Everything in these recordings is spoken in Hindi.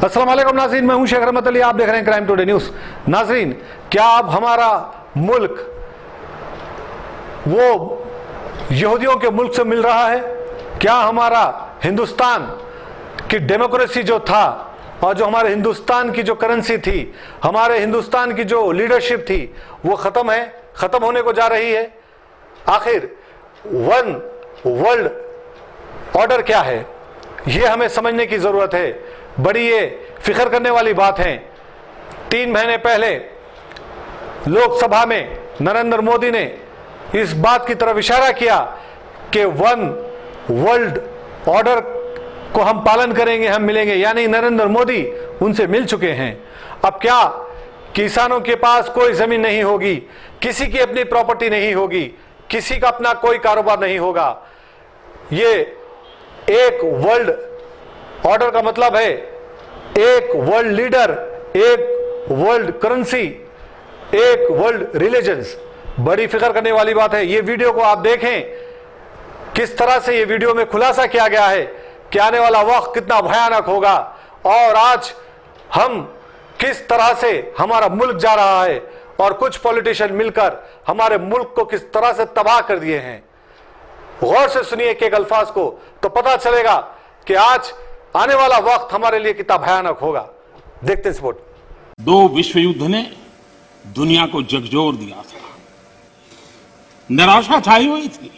अस्सलाम वालेकुम नाज़रीन, मैं हूं शेख रहमत अली, आप देख रहे हैं क्राइम टुडे न्यूज़। नाज़रीन, क्या अब हमारा मुल्क वो यहूदियों के मुल्क से मिल रहा है? क्या हमारा हिंदुस्तान की डेमोक्रेसी जो था और जो हमारे हिंदुस्तान की जो करेंसी थी, हमारे हिंदुस्तान की जो लीडरशिप थी, वो ख़त्म है, ख़त्म होने को जा रही है? आखिर वन वर्ल्ड ऑर्डर क्या है, ये हमें समझने की ज़रूरत है। बड़ी ये फिक्र करने वाली बात है। 3 महीने पहले लोकसभा में नरेंद्र मोदी ने इस बात की तरफ इशारा किया कि वन वर्ल्ड ऑर्डर को हम पालन करेंगे, हम मिलेंगे, यानी नरेंद्र मोदी उनसे मिल चुके हैं। अब क्या किसानों के पास कोई जमीन नहीं होगी, किसी की अपनी प्रॉपर्टी नहीं होगी, किसी का अपना कोई कारोबार नहीं होगा? ये एक वर्ल्ड ऑर्डर का मतलब है एक वर्ल्ड लीडर, एक वर्ल्ड करेंसी, एक वर्ल्ड रिलीजन्स। बड़ी फिक्र करने वाली बात है। ये वीडियो को आप देखें, किस तरह से ये वीडियो में खुलासा किया गया है कि आने वाला वक्त कितना भयानक होगा और आज हम किस तरह से हमारा मुल्क जा रहा है और कुछ पॉलिटिशियन मिलकर हमारे मुल्क को किस तरह से तबाह कर दिए हैं। गौर से सुनिए एक एक अल्फाज को, तो पता चलेगा कि आज आने वाला वक्त हमारे लिए कितना भयानक होगा। देखते हैं रिपोर्ट। 2 विश्व युद्ध ने दुनिया को झकझोर दिया था, निराशा छाई हुई थी,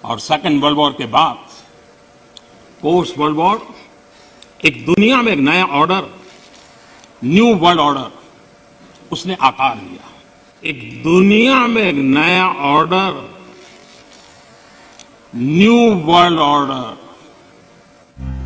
और सेकेंड वर्ल्ड वॉर के बाद पोस्ट वर्ल्ड वॉर एक दुनिया में एक नया ऑर्डर, न्यू वर्ल्ड ऑर्डर उसने आकार लिया। एक दुनिया में एक नया order, new world order.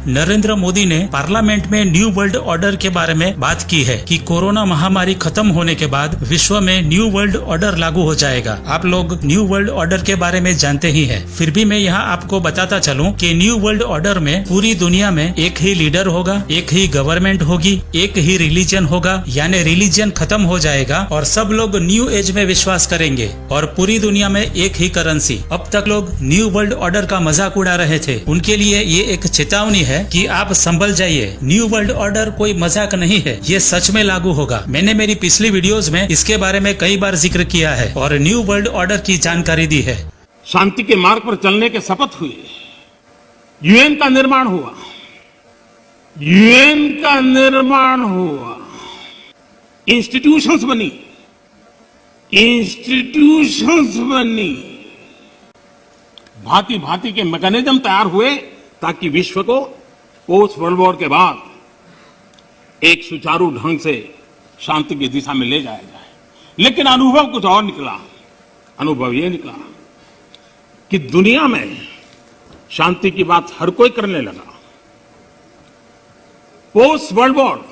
Narendra Modi ने पार्लियामेंट में न्यू वर्ल्ड ऑर्डर के बारे में बात की है कि कोरोना महामारी खत्म होने के बाद विश्व में न्यू वर्ल्ड ऑर्डर लागू हो जाएगा। आप लोग न्यू वर्ल्ड ऑर्डर के बारे में जानते ही हैं, फिर भी मैं यहाँ आपको बताता चलूं कि न्यू वर्ल्ड ऑर्डर में पूरी दुनिया में एक ही लीडर होगा, एक ही गवर्नमेंट होगी, एक ही रिलीजन होगा, यानी रिलीजन खत्म हो जाएगा और सब लोग न्यू एज में विश्वास करेंगे और पूरी दुनिया में एक ही करेंसी। अब तक लोग न्यू वर्ल्ड ऑर्डर का मजाक उड़ा रहे थे, उनके लिए ये एक चेतावनी है कि आप संभल जाइए। न्यू वर्ल्ड ऑर्डर कोई मजाक नहीं है, ये सच में लागू होगा। मैंने मेरी पिछली वीडियोस में इसके बारे में कई बार जिक्र किया है और न्यू वर्ल्ड ऑर्डर की जानकारी दी है। शांति के मार्ग पर चलने के शपथ हुए, यूएन का निर्माण हुआ, यूएन का निर्माण हुआ, इंस्टीट्यूशंस बनी, इंस्टीट्यूशंस बनी, भांति भांति के मैकेनिज्म तैयार हुए ताकि विश्व को पोस्ट वर्ल्ड वॉर के बाद एक सुचारू ढंग से शांति की दिशा में ले जाया जाए। लेकिन अनुभव कुछ और निकला। अनुभव ये निकला कि दुनिया में शांति की बात हर कोई करने लगा। पोस्ट वर्ल्ड वॉर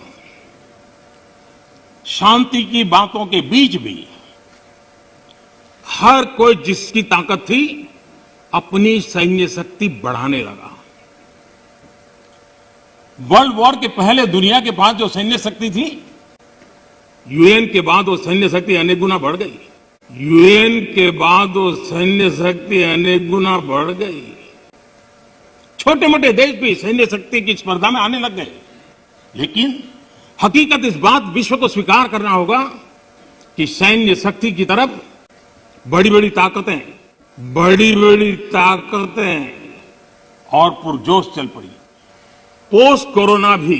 शांति की बातों के बीच भी हर कोई जिसकी ताकत थी अपनी सैन्य शक्ति बढ़ाने लगा। वर्ल्ड वॉर के पहले दुनिया के पास जो सैन्य शक्ति थी, यूएन के बाद वो सैन्य शक्ति अनेक गुना बढ़ गई। यूएन के बाद वो सैन्य शक्ति अनेक गुना बढ़ गई। छोटे मोटे देश भी सैन्य शक्ति की स्पर्धा में आने लग गए। लेकिन हकीकत इस बात विश्व को स्वीकार करना होगा कि सैन्य शक्ति की तरफ बड़ी बड़ी ताकतें और पुरजोश चल पड़ी। पोस्ट कोरोना भी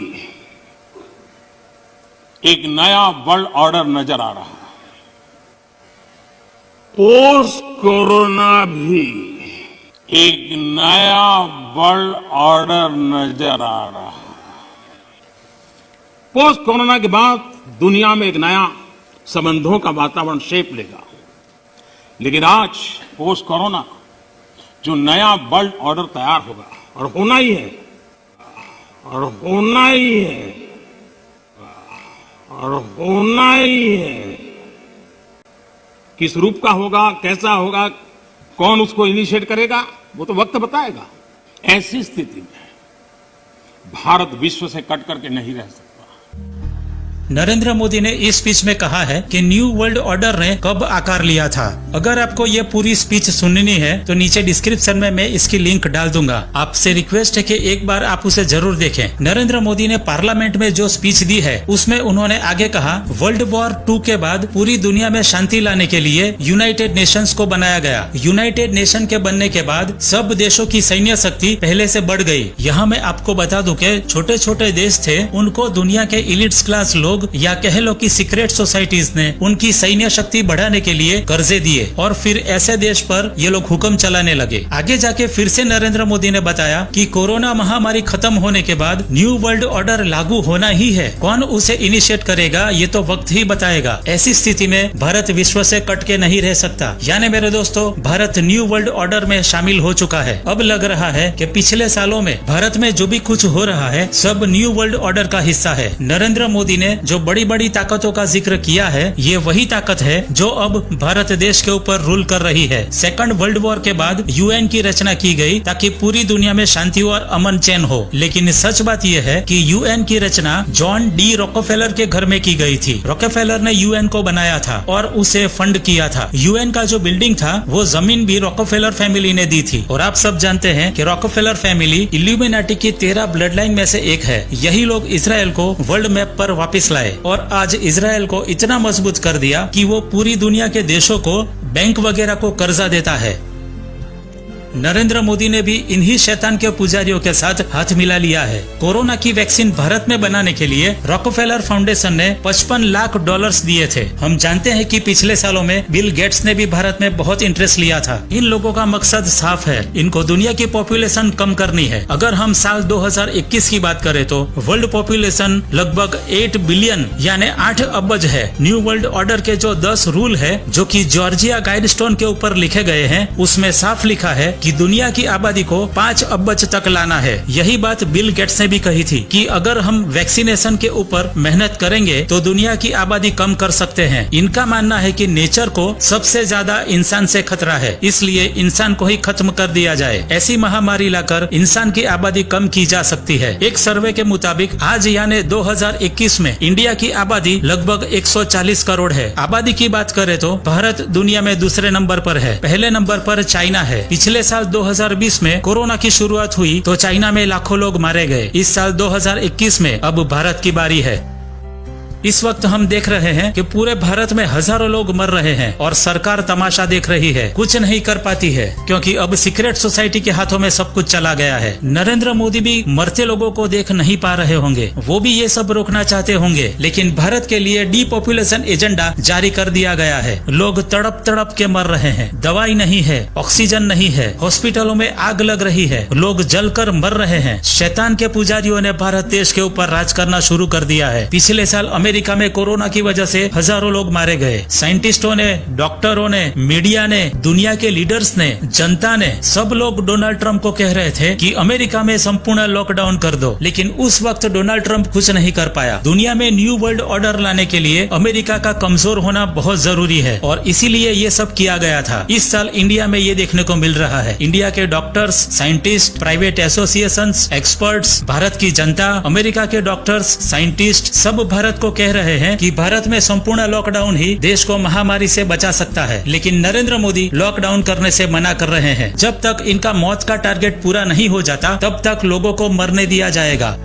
एक नया वर्ल्ड ऑर्डर नजर आ रहा है। पोस्ट कोरोना भी एक नया वर्ल्ड ऑर्डर नजर आ रहा है। पोस्ट कोरोना के बाद दुनिया में एक नया संबंधों का वातावरण शेप लेगा। लेकिन आज पोस्ट कोरोना जो नया वर्ल्ड ऑर्डर तैयार होगा, और होना ही है, और होना ही है, और होना ही है। किस रूप का होगा, कैसा होगा, कौन उसको इनिशिएट करेगा, वो तो वक्त बताएगा। ऐसी स्थिति में भारत विश्व से कट करके नहीं रह सकता। नरेंद्र मोदी ने इस स्पीच में कहा है कि न्यू वर्ल्ड ऑर्डर ने कब आकार लिया था। अगर आपको ये पूरी स्पीच सुननी है तो नीचे डिस्क्रिप्शन में मैं इसकी लिंक डाल दूंगा। आपसे रिक्वेस्ट है कि एक बार आप उसे जरूर देखें। नरेंद्र मोदी ने पार्लियामेंट में जो स्पीच दी है उसमें उन्होंने आगे कहा, वर्ल्ड वॉर 2 के बाद पूरी दुनिया में शांति लाने के लिए यूनाइटेड नेशंस को बनाया गया। यूनाइटेड नेशन के बनने के बाद सब देशों की सैन्य शक्ति पहले से बढ़ गई। यहाँ मैं आपको बता दूं कि छोटे छोटे देश थे, उनको दुनिया के इलिट्स क्लास लोग या कह लो कि सीक्रेट सोसाइटीज ने उनकी सैन्य शक्ति बढ़ाने के लिए कर्जे दिए और फिर ऐसे देश पर ये लोग हुक्म चलाने लगे। आगे जाके फिर से नरेंद्र मोदी ने बताया कि कोरोना महामारी खत्म होने के बाद न्यू वर्ल्ड ऑर्डर लागू होना ही है। कौन उसे इनिशिएट करेगा ये तो वक्त ही बताएगा। ऐसी स्थिति में भारत विश्व से कट के नहीं रह सकता। यानी मेरे दोस्तों, भारत न्यू वर्ल्ड ऑर्डर में शामिल हो चुका है। अब लग रहा है कि पिछले सालों में भारत में जो भी कुछ हो रहा है सब न्यू वर्ल्ड ऑर्डर का हिस्सा है। नरेंद्र मोदी ने जो बड़ी बड़ी ताकतों का जिक्र किया है, ये वही ताकत है जो अब भारत देश के ऊपर रूल कर रही है। सेकंड वर्ल्ड वॉर के बाद यूएन की रचना की गई ताकि पूरी दुनिया में शांति और अमन चैन हो। लेकिन सच बात यह है कि यूएन की रचना जॉन डी रॉकफेलर के घर में की गई थी। रॉकफेलर ने यूएन को बनाया था और उसे फंड किया था। यूएन का जो बिल्डिंग था वो जमीन भी रॉकफेलर फैमिली ने दी थी। और आप सब जानते हैं कि रॉकफेलर फैमिली इल्यूमिनाटी की 13 ब्लड लाइन में से एक है। यही लोग इसराइल को वर्ल्ड मैप पर वापस लाए और आज इसराइल को इतना मजबूत कर दिया कि वो पूरी दुनिया के देशों को, बैंक वगैरह को कर्जा देता है। नरेंद्र मोदी ने भी इन्हीं शैतान के पुजारियों के साथ हाथ मिला लिया है। कोरोना की वैक्सीन भारत में बनाने के लिए रॉकफेलर फाउंडेशन ने $55 लाख दिए थे। हम जानते हैं कि पिछले सालों में बिल गेट्स ने भी भारत में बहुत इंटरेस्ट लिया था। इन लोगों का मकसद साफ है, इनको दुनिया की पॉपुलेशन कम करनी है। अगर हम साल 2021 की बात करें तो वर्ल्ड पॉपुलेशन लगभग 8 बिलियन यानी 8 अरब है। न्यू वर्ल्ड ऑर्डर के जो 10 रूल है जो कि जॉर्जिया गाइडस्टोन के ऊपर लिखे गए हैं, उसमें साफ लिखा है कि दुनिया की आबादी को 5 अरब तक लाना है। यही बात बिल गेट्स ने भी कही थी कि अगर हम वैक्सीनेशन के ऊपर मेहनत करेंगे तो दुनिया की आबादी कम कर सकते हैं। इनका मानना है कि नेचर को सबसे ज्यादा इंसान से खतरा है, इसलिए इंसान को ही खत्म कर दिया जाए। ऐसी महामारी लाकर इंसान की आबादी कम की जा सकती है। एक सर्वे के मुताबिक आज यानी 2021 में इंडिया की आबादी लगभग 140 करोड़ है। आबादी की बात करें तो भारत दुनिया में दूसरे नंबर पर है, पहले नंबर पर चाइना है। पिछले साल 2020 में कोरोना की शुरुआत हुई तो चाइना में लाखों लोग मारे गए। इस साल 2021 में अब भारत की बारी है। इस वक्त हम देख रहे हैं कि पूरे भारत में हजारों लोग मर रहे हैं और सरकार तमाशा देख रही है, कुछ नहीं कर पाती है क्योंकि अब सीक्रेट सोसाइटी के हाथों में सब कुछ चला गया है। नरेंद्र मोदी भी मरते लोगों को देख नहीं पा रहे होंगे, वो भी ये सब रोकना चाहते होंगे, लेकिन भारत के लिए डीपॉपुलेशन एजेंडा जारी कर दिया गया है। लोग तड़प तड़प के मर रहे हैं, दवाई नहीं है, ऑक्सीजन नहीं है, हॉस्पिटलों में आग लग रही है, लोग जलकर मर रहे हैं। शैतान के पुजारियों ने भारत देश के ऊपर राज करना शुरू कर दिया है। पिछले साल अमेरिका में कोरोना की वजह से हजारों लोग मारे गए। साइंटिस्टों ने, डॉक्टरों ने, मीडिया ने, दुनिया के लीडर्स ने, जनता ने, सब लोग डोनाल्ड ट्रंप को कह रहे थे कि अमेरिका में संपूर्ण लॉकडाउन कर दो, लेकिन उस वक्त डोनाल्ड ट्रंप कुछ नहीं कर पाया। दुनिया में न्यू वर्ल्ड ऑर्डर लाने के लिए अमेरिका का कमजोर होना बहुत जरूरी है और इसीलिए ये सब किया गया था। इस साल इंडिया में ये देखने को मिल रहा है। इंडिया के doctors, scientist, private associations, experts, Bharat की जनता, अमेरिका के डॉक्टर्स, साइंटिस्ट सब भारत को कह रहे हैं कि भारत में संपूर्ण लॉकडाउन ही देश को महामारी से बचा सकता है, लेकिन नरेंद्र मोदी लॉकडाउन करने से मना कर रहे हैं। जब तक इनका मौत का टारगेट पूरा नहीं हो जाता तब तक लोगों को मरने दिया जाएगा।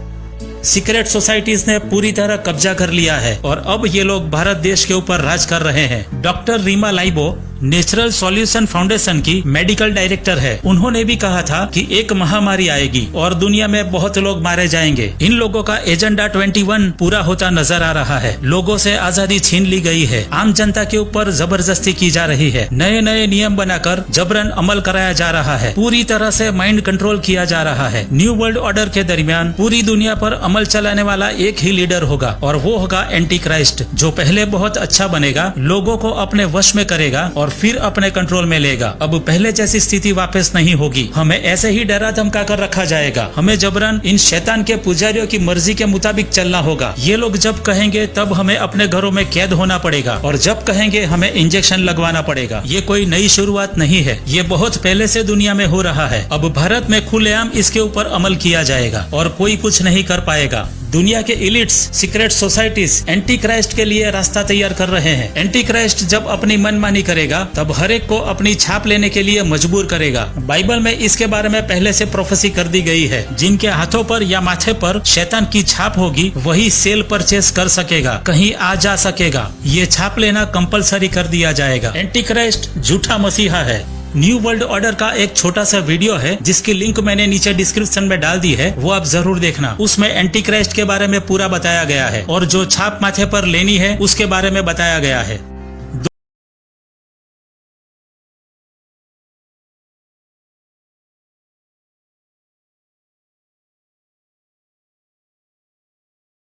सीक्रेट सोसाइटीज ने पूरी तरह कब्जा कर लिया है और अब ये लोग भारत देश के ऊपर राज कर रहे हैं। Doctor Reema Laibo natural solution foundation की मेडिकल डायरेक्टर है। उन्होंने भी कहा था कि एक महामारी आएगी और दुनिया में बहुत लोग मारे जाएंगे। इन लोगों का एजेंडा 21 पूरा होता नजर आ रहा है। लोगों से आजादी छीन ली गई है, आम जनता के ऊपर जबरदस्ती की जा रही है, नए नए नियम बनाकर जबरन अमल कराया जा रहा है, पूरी तरह से माइंड कंट्रोल किया जा रहा है। न्यू वर्ल्ड ऑर्डर के दरमियान पूरी दुनिया पर अमल चलाने वाला एक ही लीडर होगा और वो होगा एंटी क्राइस्ट, जो पहले बहुत अच्छा बनेगा, लोगों को अपने वश में करेगा और फिर अपने कंट्रोल में लेगा। अब पहले जैसी स्थिति वापस नहीं होगी। हमें ऐसे ही डरा धमका कर रखा जाएगा। हमें जबरन इन शैतान के पुजारियों की मर्जी के मुताबिक चलना होगा। ये लोग जब कहेंगे तब हमें अपने घरों में कैद होना पड़ेगा और जब कहेंगे हमें इंजेक्शन लगवाना पड़ेगा। ये कोई नई शुरुआत नहीं है, ये बहुत पहले से दुनिया में हो रहा है। अब भारत में खुलेआम इसके ऊपर अमल किया जाएगा और कोई कुछ नहीं कर पाएगा। दुनिया के इलिट्स, सीक्रेट सोसाइटीज एंटी क्राइस्ट के लिए रास्ता तैयार कर रहे हैं। एंटी क्राइस्ट जब अपनी मनमानी करेगा तब हर एक को अपनी छाप लेने के लिए मजबूर करेगा। बाइबल में इसके बारे में पहले से प्रोफेसी कर दी गई है। जिनके हाथों पर या माथे पर शैतान की छाप होगी वही सेल परचेस कर सकेगा, कहीं आ जा सकेगा। ये छाप लेना कंपलसरी कर दिया जाएगा। एंटी क्राइस्ट झूठा मसीहा है। न्यू वर्ल्ड ऑर्डर का एक छोटा सा वीडियो है जिसकी लिंक मैंने नीचे डिस्क्रिप्शन में डाल दी है, वो आप जरूर देखना। उसमें एंटी क्राइस्ट के बारे में पूरा बताया गया है और जो छाप माथे पर लेनी है उसके बारे में बताया गया है।